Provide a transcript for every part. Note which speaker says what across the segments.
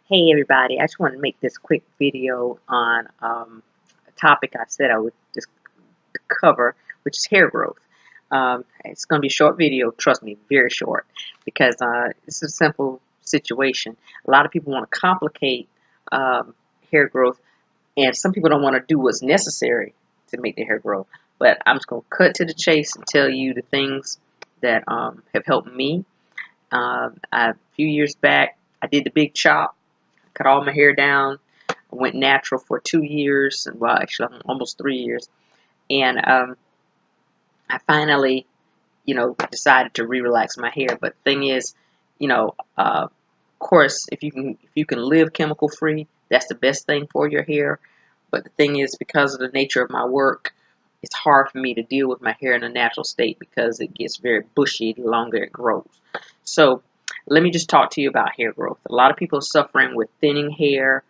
Speaker 1: Hey everybody, I just want to make this quick video on a topic I said I would just cover, which is hair growth. It's going to be a short video, trust me, very short, because this is a simple situation. A lot of people want to complicate um, hair growth, and some people don't want to do what's necessary to make their hair grow. But I'm just going to cut to the chase and tell you the things that have helped me. A few years back, I did the big chop. Cut all my hair down. I went natural for 2 years, well, actually almost 3 years, and I finally, decided to re-relax my hair. But the thing is, of course, if you can live chemical free, that's the best thing for your hair. But the thing is, because of the nature of my work, it's hard for me to deal with my hair in a natural state because it gets very bushy the longer it grows. So let me just talk to you about hair growth. A lot of people are suffering with thinning hair,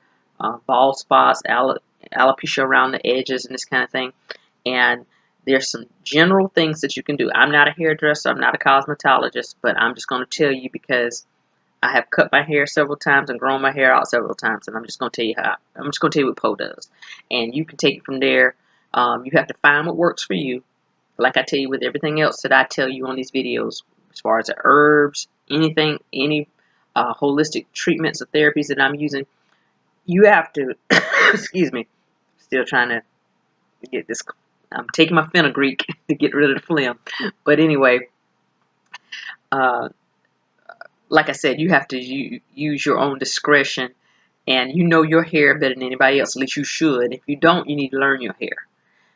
Speaker 1: bald spots, alopecia around the edges, and this kind of thing. And there's some general things that you can do. I'm not a hairdresser, I'm not a cosmetologist, but I'm just going to tell you because I have cut my hair several times and grown my hair out several times, and I'm just going to tell you how. I'm just going to tell you what Poe does, and you can take it from there. You have to find what works for you. Like I tell you with everything else that I tell you on these videos, as far as the herbs, anything, any holistic treatments or therapies that I'm using, you have to, excuse me, still trying to get this, I'm taking my fenugreek to get rid of the phlegm. But anyway, uh, like I said, you have to use your own discretion, and you know your hair better than anybody else, at least you should. If you don't, you need to learn your hair,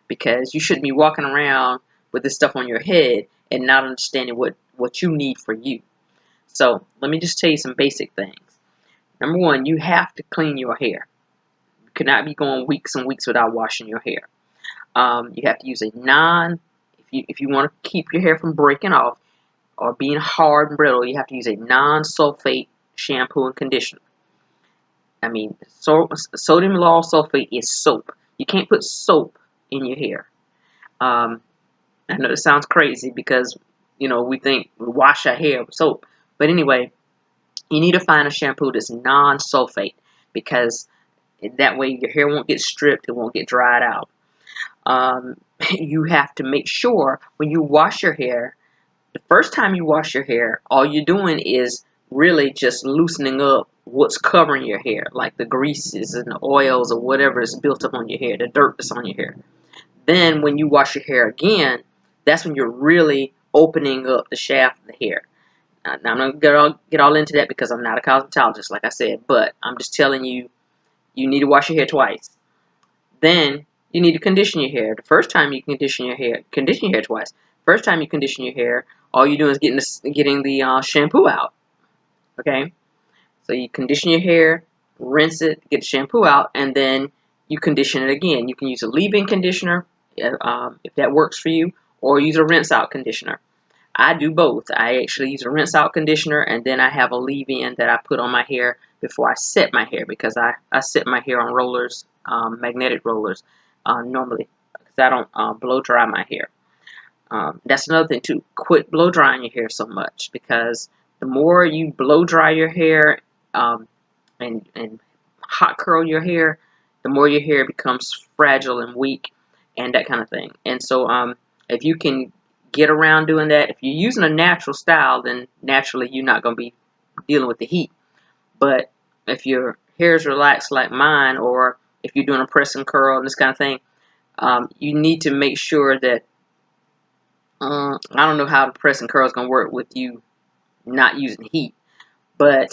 Speaker 1: because you shouldn't be walking around with this stuff on your head and not understanding what you need for you. So let me just tell you some basic things. Number one, you have to clean your hair. You cannot be going weeks and weeks without washing your hair. You have to use a if you want to keep your hair from breaking off or being hard and brittle, you have to use a non-sulfate shampoo and conditioner. I mean, sodium lauryl sulfate is soap. You can't put soap in your hair. I know it sounds crazy because, we think we wash our hair with soap. But anyway, you need to find a shampoo that's non-sulfate, because that way your hair won't get stripped, it won't get dried out. You have to make sure when you wash your hair, the first time you wash your hair, all you're doing is really just loosening up what's covering your hair, like the greases and the oils or whatever is built up on your hair, the dirt that's on your hair. Then when you wash your hair again, that's when you're really opening up the shaft of the hair. Now I'm not going to get all into that because I'm not a cosmetologist, like I said, but I'm just telling you, you need to wash your hair twice. Then you need to condition your hair. The first time you condition your hair twice. First time you condition your hair, all you're doing is getting the shampoo out. Okay? So you condition your hair, rinse it, get the shampoo out, and then you condition it again. You can use a leave-in conditioner if that works for you, or use a rinse-out conditioner. I do both. I actually use a rinse-out conditioner, and then I have a leave-in that I put on my hair before I set my hair, because I set my hair on rollers, magnetic rollers, normally, because I don't blow dry my hair. That's another thing too. Quit blow drying your hair so much, because the more you blow dry your hair and hot curl your hair, the more your hair becomes fragile and weak and that kind of thing. And so if you can get around doing that, if you're using a natural style, then naturally you're not going to be dealing with the heat. But if your hair is relaxed like mine, or if you're doing a press and curl and this kind of thing, you need to make sure that I don't know how the press and curl is going to work with you not using heat, but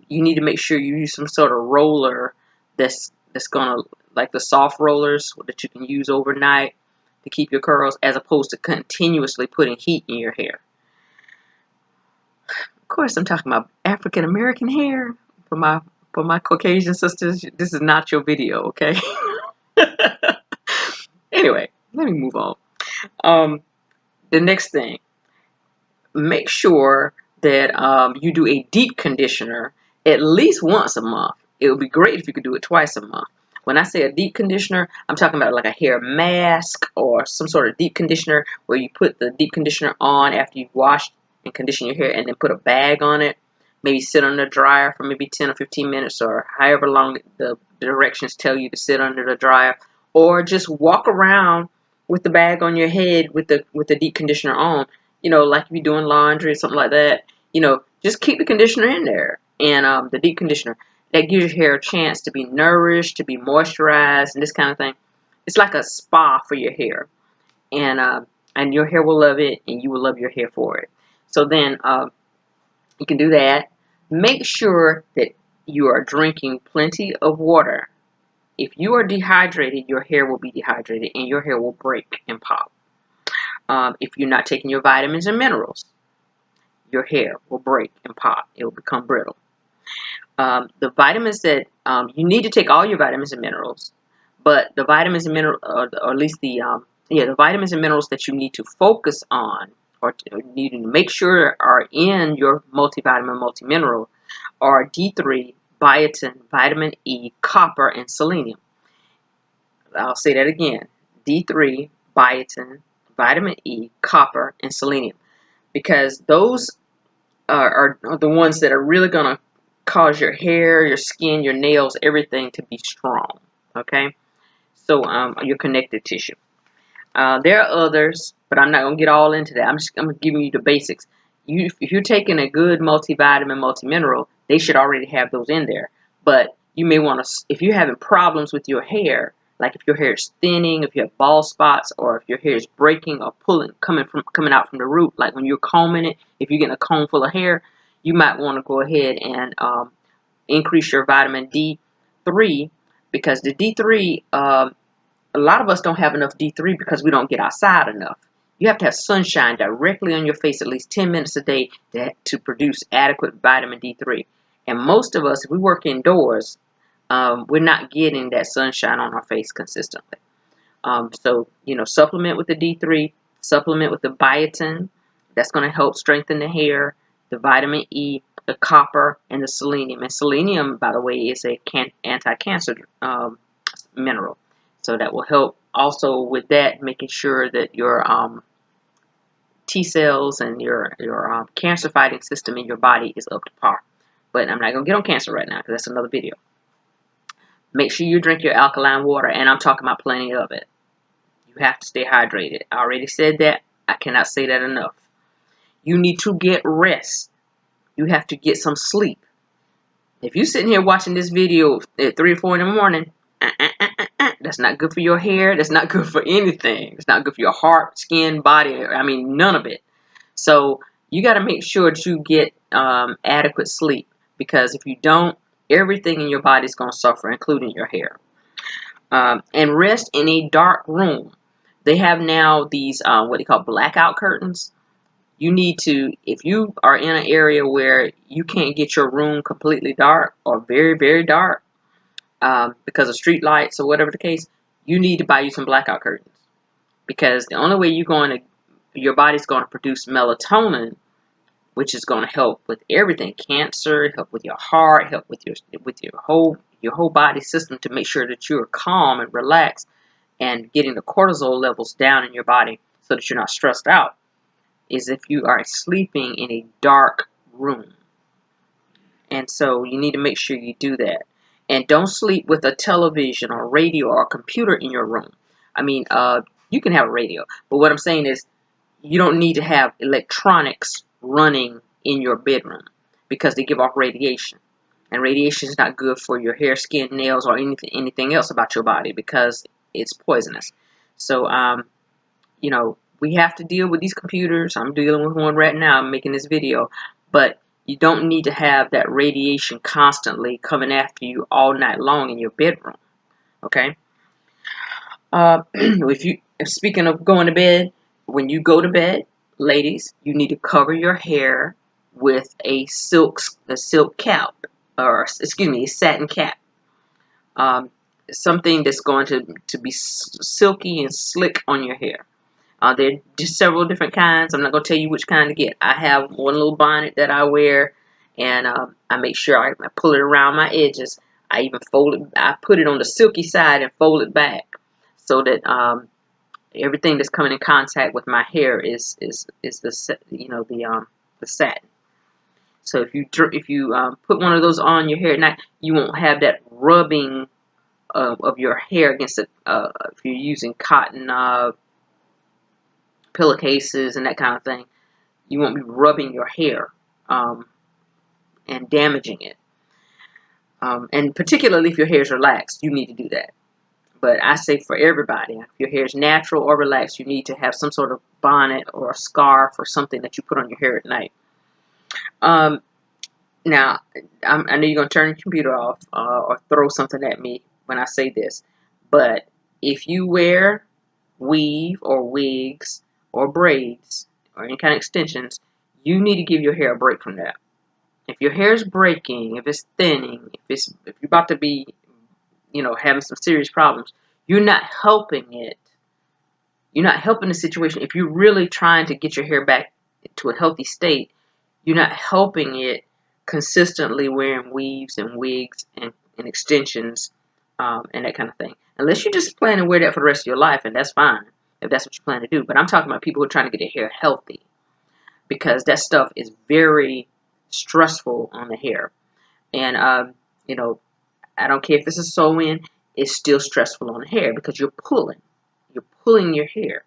Speaker 1: you need to make sure you use some sort of roller that's going to, like the soft rollers that you can use overnight to keep your curls, as opposed to continuously putting heat in your hair. Of course, I'm talking about African American hair. For my Caucasian sisters, this is not your video, okay? Anyway, let me move on. The next thing, make sure that you do a deep conditioner at least once a month. It would be great if you could do it twice a month. When I say a deep conditioner, I'm talking about like a hair mask or some sort of deep conditioner, where you put the deep conditioner on after you've washed and conditioned your hair, and then put a bag on it maybe sit under the dryer for maybe 10 or 15 minutes, or however long the directions tell you to sit under the dryer, or just walk around with the bag on your head with the deep conditioner on, like if you're doing laundry or something like that. Just keep the conditioner in there, and the deep conditioner. That gives your hair a chance to be nourished, to be moisturized, and this kind of thing. It's like a spa for your hair, and your hair will love it, and you will love your hair for it. So then you can do that. Make sure that you are drinking plenty of water. If you are dehydrated, your hair will be dehydrated, and your hair will break and pop. If you're not taking your vitamins and minerals, your hair will break and pop. It will become brittle. The vitamins that you need to take all your vitamins and minerals, but the vitamins and minerals, or at least the vitamins and minerals that you need to focus on, or need to make sure are in your multivitamin, multimineral, are D3, biotin, vitamin E, copper, and selenium. I'll say that again: D3, biotin, vitamin E, copper, and selenium, because those are the ones that are really going to cause your hair, your skin, your nails, everything to be strong. Okay, so your connective tissue. There are others, but I'm not going to get all into that. I'm giving you the basics. If you're taking a good multivitamin, multimineral, they should already have those in there. But you may want to, if you're having problems with your hair, like if your hair is thinning, if you have bald spots, or if your hair is breaking or coming out from the root, like when you're combing it, if you're getting a comb full of hair, you might want to go ahead and increase your vitamin D3, because the D3, a lot of us don't have enough D3 because we don't get outside enough. You have to have sunshine directly on your face at least 10 minutes a day to produce adequate vitamin D3. And most of us, if we work indoors, we're not getting that sunshine on our face consistently. So, supplement with the D3, supplement with the biotin. That's going to help strengthen the hair, the vitamin E, the copper, and the selenium. And selenium, by the way, is a anti-cancer mineral. So that will help also with that, making sure that your T cells and your cancer fighting system in your body is up to par. But I'm not going to get on cancer right now because that's another video. Make sure you drink your alkaline water, and I'm talking about plenty of it. You have to stay hydrated. I already said that. I cannot say that enough. You need to get rest. You have to get some sleep. If you're sitting here watching this video at 3 or 4 in the morning, that's not good for your hair. That's not good for anything. It's not good for your heart, skin, body. I mean, none of it. So you got to make sure that you get adequate sleep, because if you don't, everything in your body is going to suffer, including your hair. And rest in a dark room. They have now these what they call blackout curtains. You need to, if you are in an area where you can't get your room completely dark or very, very dark, because of street lights or whatever the case, you need to buy you some blackout curtains, because the only way your body's going to produce melatonin, which is going to help with everything, cancer, help with your heart, help with your whole body system, to make sure that you're calm and relaxed and getting the cortisol levels down in your body so that you're not stressed out, is if you are sleeping in a dark room. And so you need to make sure you do that. And don't sleep with a television or radio or computer in your room. I mean, you can have a radio, but what I'm saying is you don't need to have electronics running in your bedroom, because they give off radiation. And radiation is not good for your hair, skin, nails, or anything else about your body, because it's poisonous. So, we have to deal with these computers. I'm dealing with one right now. I'm making this video. But you don't need to have that radiation constantly coming after you all night long in your bedroom. Okay? Speaking of going to bed, when you go to bed, ladies, you need to cover your hair with a silk cap, or excuse me, a satin cap. Something that's going to be silky and slick on your hair. There are just several different kinds. I'm not going to tell you which kind to get. I have one little bonnet that I wear, and I make sure I pull it around my edges. I even fold it. I put it on the silky side and fold it back, so that everything that's coming in contact with my hair is the satin. So if you put one of those on your hair at night, you won't have that rubbing of your hair against it. If you're using cotton pillowcases and that kind of thing, you won't be rubbing your hair and damaging it. And particularly if your hair is relaxed, you need to do that. But I say for everybody, if your hair is natural or relaxed, you need to have some sort of bonnet or a scarf or something that you put on your hair at night. Now, I know you're going to turn your computer off or throw something at me when I say this, but if you wear weave or wigs or braids or any kind of extensions, you need to give your hair a break from that. If your hair is breaking, if it's thinning, if you're about to be, having some serious problems, you're not helping it. You're not helping the situation. If you're really trying to get your hair back to a healthy state, you're not helping it consistently wearing weaves and wigs and extensions and that kind of thing. Unless you just plan to wear that for the rest of your life, and that's fine if that's what you plan to do. But I'm talking about people who are trying to get their hair healthy, because that stuff is very stressful on the hair. And, I don't care if this is sew-in, it's still stressful on the hair because you're pulling your hair.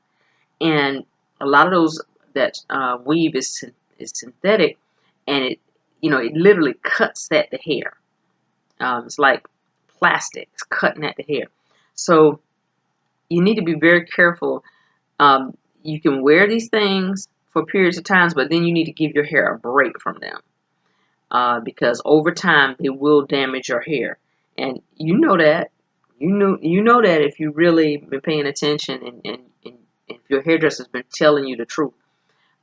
Speaker 1: And a lot of those, that weave is synthetic, and it literally cuts at the hair. It's like plastic. It's cutting at the hair. So you need to be very careful. You can wear these things for periods of times, but then you need to give your hair a break from them. Because over time they will damage your hair. And you know that. You know that if you really been paying attention and if your hairdresser's been telling you the truth.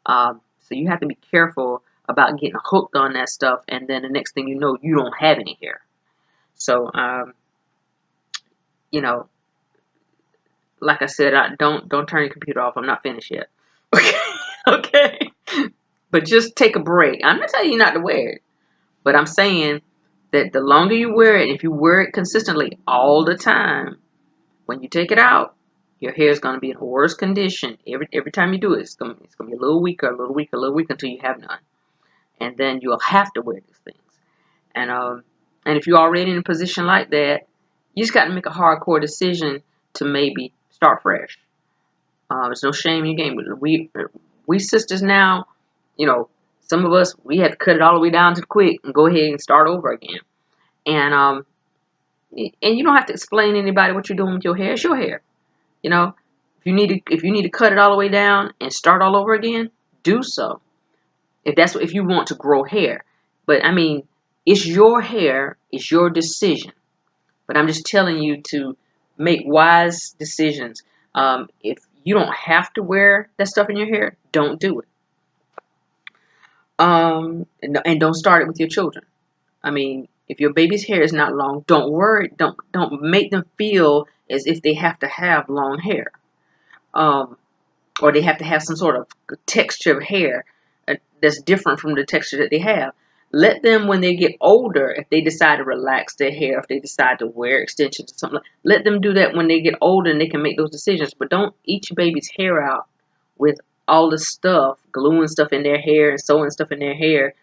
Speaker 1: So you have to be careful about getting hooked on that stuff, and then the next thing you know, you don't have any hair. So, like I said, don't turn your computer off. I'm not finished yet. Okay? But just take a break. I'm not telling you not to wear it, but I'm saying that the longer you wear it, if you wear it consistently all the time, when you take it out, your hair is going to be in worse condition. Every time you do it, it's going to be a little weaker, a little weaker, a little weaker until you have none. And then you'll have to wear these things. And if you're already in a position like that, you just got to make a hardcore decision to maybe start fresh. There's no shame in your game. We sisters now, some of us, we had to cut it all the way down to the quick and go ahead and start over again. And you don't have to explain to anybody what you're doing with your hair. It's your hair. If you need to cut it all the way down and start all over again, do so. If you want to grow hair. But I mean, it's your hair, it's your decision. But I'm just telling you to make wise decisions. If you don't have to wear that stuff in your hair, don't do it. And don't start it with your children. I mean, if your baby's hair is not long, don't worry. Don't make them feel as if they have to have long hair, or they have to have some sort of texture of hair that's different from the texture that they have. Let them, when they get older, if they decide to relax their hair, if they decide to wear extensions or something, let them do that when they get older and they can make those decisions. But don't eat your baby's hair out with all the stuff, gluing stuff in their hair and sewing stuff in their hair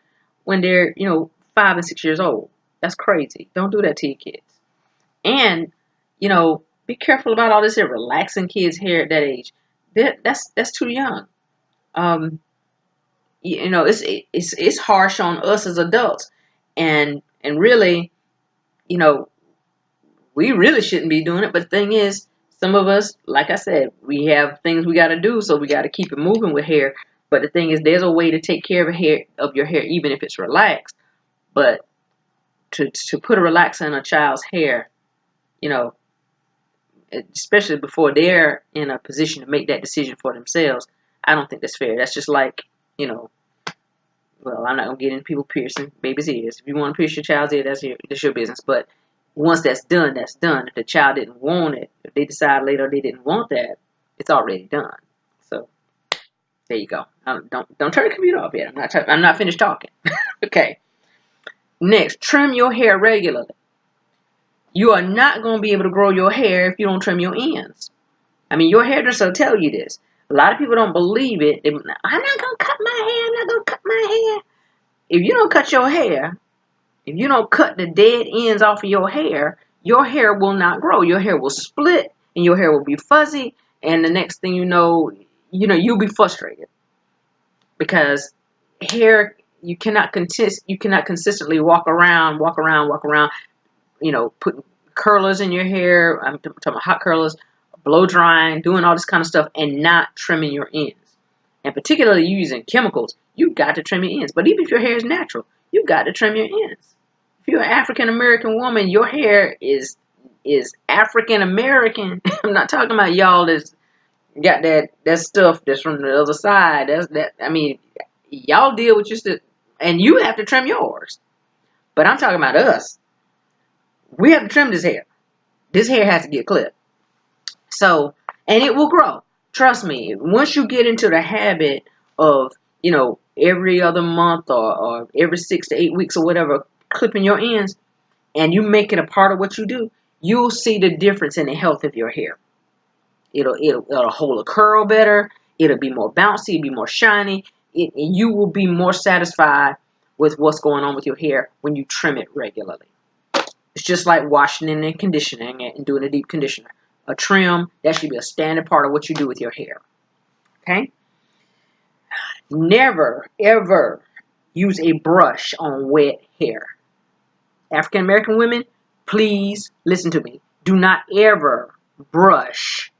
Speaker 1: when they're, 5 and 6 years old. That's crazy. Don't do that to your kids. And, be careful about all this here relaxing kids' hair at that age. That's too young. It's harsh on us as adults, and really, we really shouldn't be doing it. But the thing is, some of us, like I said, we have things we got to do, so we got to keep it moving with hair. But the thing is, there's a way to take care of your hair, even if it's relaxed. But to put a relaxer in a child's hair, especially before they're in a position to make that decision for themselves, I don't think that's fair. That's just like, well, I'm not going to get into people piercing babies' ears. If you want to pierce your child's ear, that's your business. But once that's done, that's done. If the child didn't want it, if they decide later they didn't want that, it's already done. So, there you go. Don't turn the computer off yet. I'm not finished talking. Okay. Next, trim your hair regularly. You are not going to be able to grow your hair if you don't trim your ends. I mean, your hairdresser will tell you this. A lot of people don't believe it. I'm not going to cut my hair. I'm not going to cut my hair. if you don't cut your hair, if you don't cut the dead ends off of your hair will not grow. Your hair will split and your hair will be fuzzy. And the next thing you know, you'll be frustrated because hair, you cannot consistently walk around, putting curlers in your hair. I'm talking about hot curlers, blow drying, doing all this kind of stuff and not trimming your ends. And particularly using chemicals, you've got to trim your ends. But even if your hair is natural, you've got to trim your ends. If you're an African American woman, your hair is African American. I'm not talking about y'all that's got that stuff that's from the other side. Y'all deal with your stuff, and you have to trim yours. But I'm talking about us. We have to trim this hair. This hair has to get clipped. So, and it will grow. Trust me. Once you get into the habit of, every other month or every 6 to 8 weeks or whatever, clipping your ends, and you make it a part of what you do, you'll see the difference in the health of your hair. It'll hold a curl better. It'll be more bouncy. It'll be more shiny. And you will be more satisfied with what's going on with your hair when you trim it regularly. It's just like washing it and conditioning it and doing a deep conditioner. A trim, that should be a standard part of what you do with your hair. Okay? Never, ever use a brush on wet hair. African American women, please listen to me. Do not ever brush.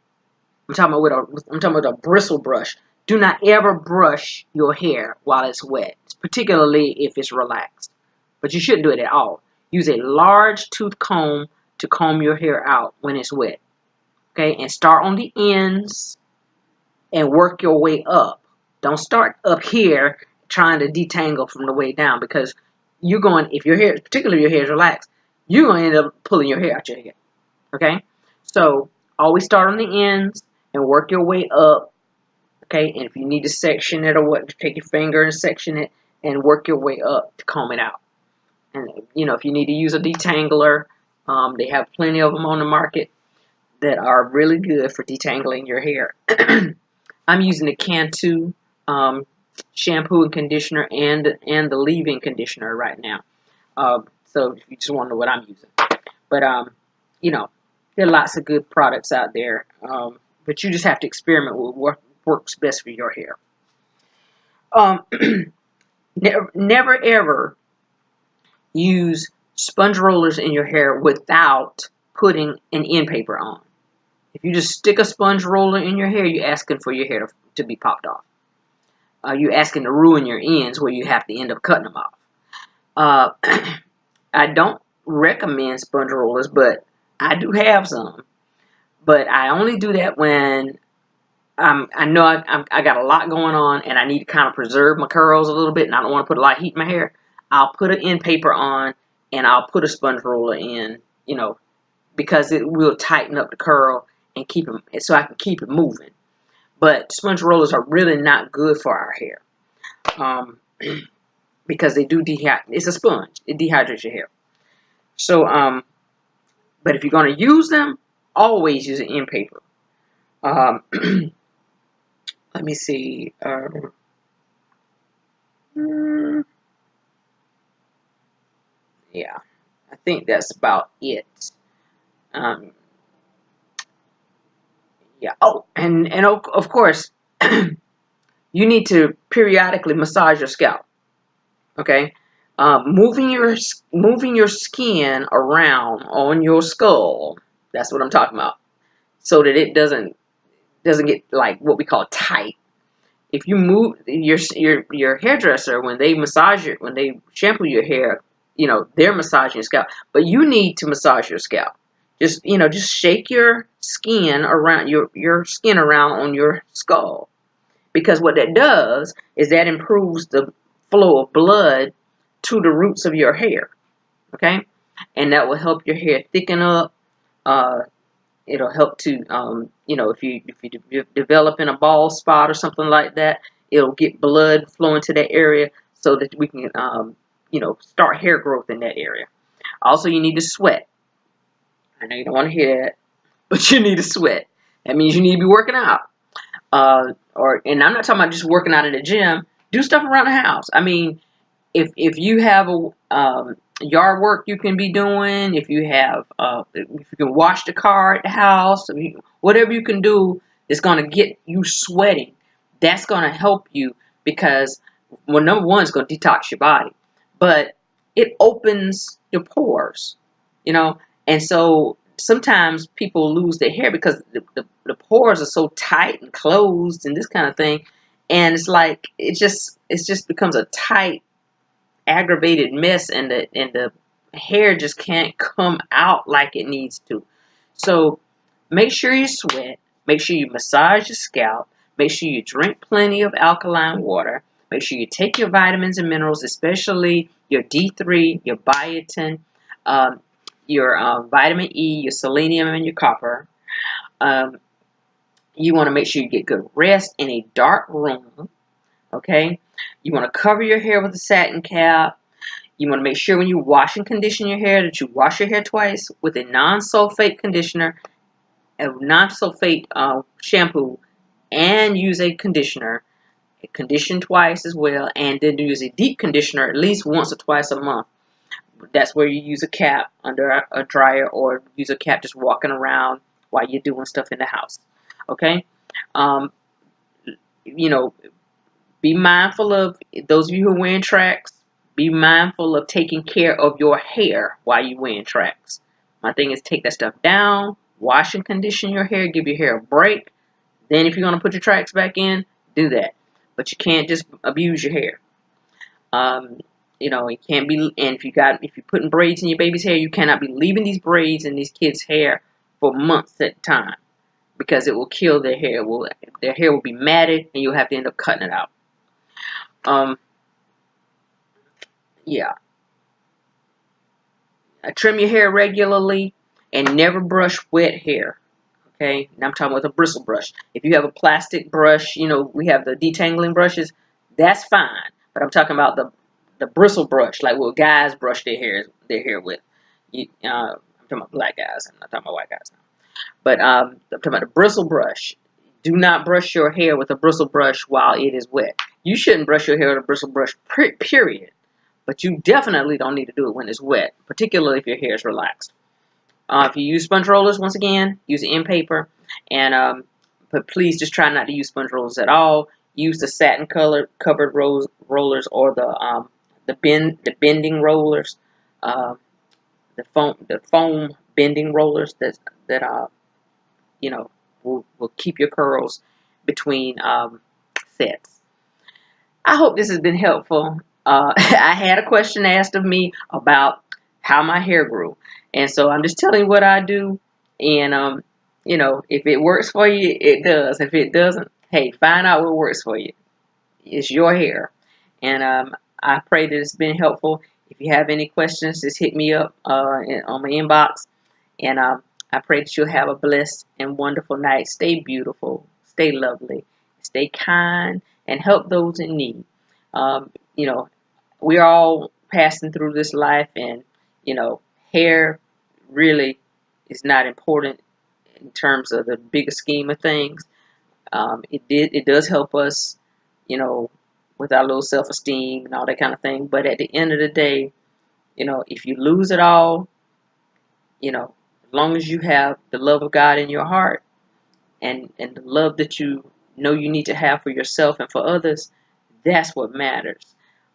Speaker 1: I'm talking about a bristle brush. Do not ever brush your hair while it's wet, particularly if it's relaxed. But you shouldn't do it at all. Use a large tooth comb to comb your hair out when it's wet. Okay, and start on the ends and work your way up. Don't start up here trying to detangle from the way down, because if your hair, particularly your hair is relaxed, you're going to end up pulling your hair out your hair. Okay, so always start on the ends and work your way up. Okay, and if you need to section it or what, take your finger and section it and work your way up to comb it out. And if you need to use a detangler, they have plenty of them on the market that are really good for detangling your hair. I'm using the Cantu shampoo and conditioner and the leave-in conditioner right now. So if you just want to know what I'm using. But, there are lots of good products out there. But you just have to experiment with what works best for your hair. Never ever use sponge rollers in your hair without putting an end paper on. If you just stick a sponge roller in your hair, you're asking for your hair to be popped off. You're asking to ruin your ends where you have to end up cutting them off. I don't recommend sponge rollers, but I do have some. But I only do that when I know I got a lot going on and I need to kind of preserve my curls a little bit and I don't want to put a lot of heat in my hair. I'll put an end paper on and I'll put a sponge roller in, because it will tighten up the curl and keep them, so I can keep it moving. But sponge rollers are really not good for our hair, because they do dehydrate. It's a sponge. It dehydrates your hair. So, but if you're going to use them, always use an end paper. Let me see. Yeah, I think that's about it. Yeah. Oh, and of course, you need to periodically massage your scalp. Okay, moving your skin around on your skull. That's what I'm talking about, so that it doesn't get like what we call tight. If you move your hairdresser, when they shampoo your hair, they're massaging your scalp, but you need to massage your scalp. Just shake your skin around your skin around on your skull, because what that does is that improves the flow of blood to the roots of your hair. Okay, and that will help your hair thicken up. It'll help to if you develop in a bald spot or something like that, it'll get blood flowing to that area so that we can start hair growth in that area. Also, you need to sweat. I know you don't want to hear that, but you need to sweat. That means you need to be working out. And I'm not talking about just working out in the gym. Do stuff around the house. I mean, if you have a yard work you can be doing, if you have if you can wash the car at the house, whatever you can do is going to get you sweating. That's going to help you because, well, number one, it's going to detox your body, but it opens your pores, you know. And so sometimes people lose their hair because the pores are so tight and closed and this kind of thing, and it's like it just becomes a tight, aggravated mess, and the hair just can't come out like it needs to. So make sure you sweat, make sure you massage your scalp, make sure you drink plenty of alkaline water, make sure you take your vitamins and minerals, especially your D3, your biotin, um, your vitamin E, your selenium, and your copper. Um, you want to make sure you get good rest in a dark room. Okay, you want to cover your hair with a satin cap. You want to make sure when you wash and condition your hair that you wash your hair twice with a non-sulfate conditioner, a non-sulfate shampoo, and use a conditioner. Condition twice as well, and then use a deep conditioner at least once or twice a month. That's where you use a cap under a dryer, or use a cap just walking around while you're doing stuff in the house. Okay? Um, you know, be mindful of those of you who are wearing tracks. Be mindful of taking care of your hair while you're wearing tracks. My thing is take that stuff down, wash and condition your hair, give your hair a break. Then if you're going to put your tracks back in, do that. But you can't just abuse your hair. You know, it can't be, and if you're putting braids in your baby's hair, you cannot be leaving these braids in these kids' hair for months at a time, because it will kill their hair. Their hair will be matted, and you'll have to end up cutting it out. Yeah. Trim your hair regularly and never brush wet hair. Okay, and I'm talking with a bristle brush. If you have a plastic brush, you know, we have the detangling brushes, that's fine. But I'm talking about the bristle brush, like what guys brush their hair with. I'm talking about black guys. I'm not talking about white guys now. But I'm talking about the bristle brush. Do not brush your hair with a bristle brush while it is wet. You shouldn't brush your hair with a bristle brush, period. But you definitely don't need to do it when it's wet, particularly if your hair is relaxed. If you use sponge rollers, once again, use end paper. And but please just try not to use sponge rollers at all. Use the satin covered rollers, or the bending rollers, uh, the foam bending rollers that you know, will keep your curls between sets. I hope this has been helpful. I had a question asked of me about how my hair grew, and so I'm just telling you what I do. And you know, if it works for you, it does. If it doesn't, hey, find out what works for you. It's your hair, and I pray that it's been helpful. If you have any questions, just hit me up on my inbox, and I pray that you'll have a blessed and wonderful night. Stay beautiful, stay lovely, stay kind, and help those in need. You know, we're all passing through this life, and you know, hair really is not important in terms of the bigger scheme of things. It does help us, you know, with our low self-esteem and all that kind of thing. But at the end of the day, you know, if you lose it all, you know, as long as you have the love of God in your heart, and the love that you know you need to have for yourself and for others, that's what matters.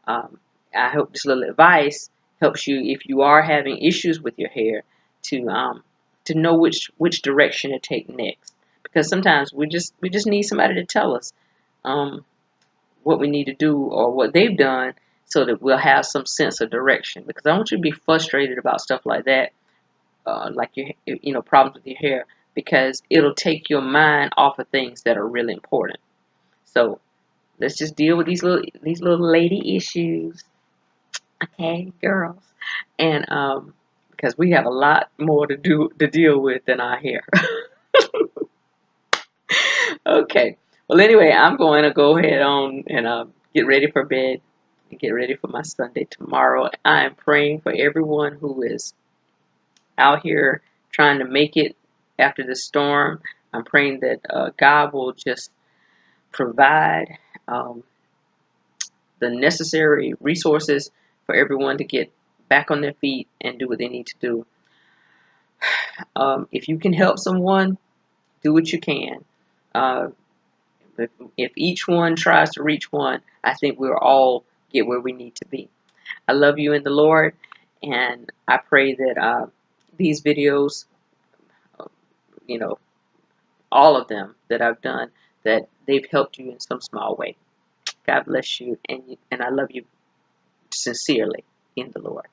Speaker 1: Um, I hope this little advice helps you, if you are having issues with your hair, to know which direction to take next. Because sometimes we just need somebody to tell us um, what we need to do, or what they've done, so that we'll have some sense of direction. Because I don't want you to be frustrated about stuff like that, like your problems with your hair, because it'll take your mind off of things that are really important. So let's just deal with these little lady issues, okay, girls, and because we have a lot more to deal with than our hair. Okay. Well, anyway, I'm going to go ahead on and get ready for bed and get ready for my Sunday tomorrow. I am praying for everyone who is out here trying to make it after the storm. I'm praying that God will just provide um, the necessary resources for everyone to get back on their feet and do what they need to do. If you can help someone, do what you can. Uh, if each one tries to reach one, I think we'll all get where we need to be. I love you in the Lord, and I pray that these videos, you know, all of them that I've done, that they've helped you in some small way. God bless you, and I love you sincerely in the Lord.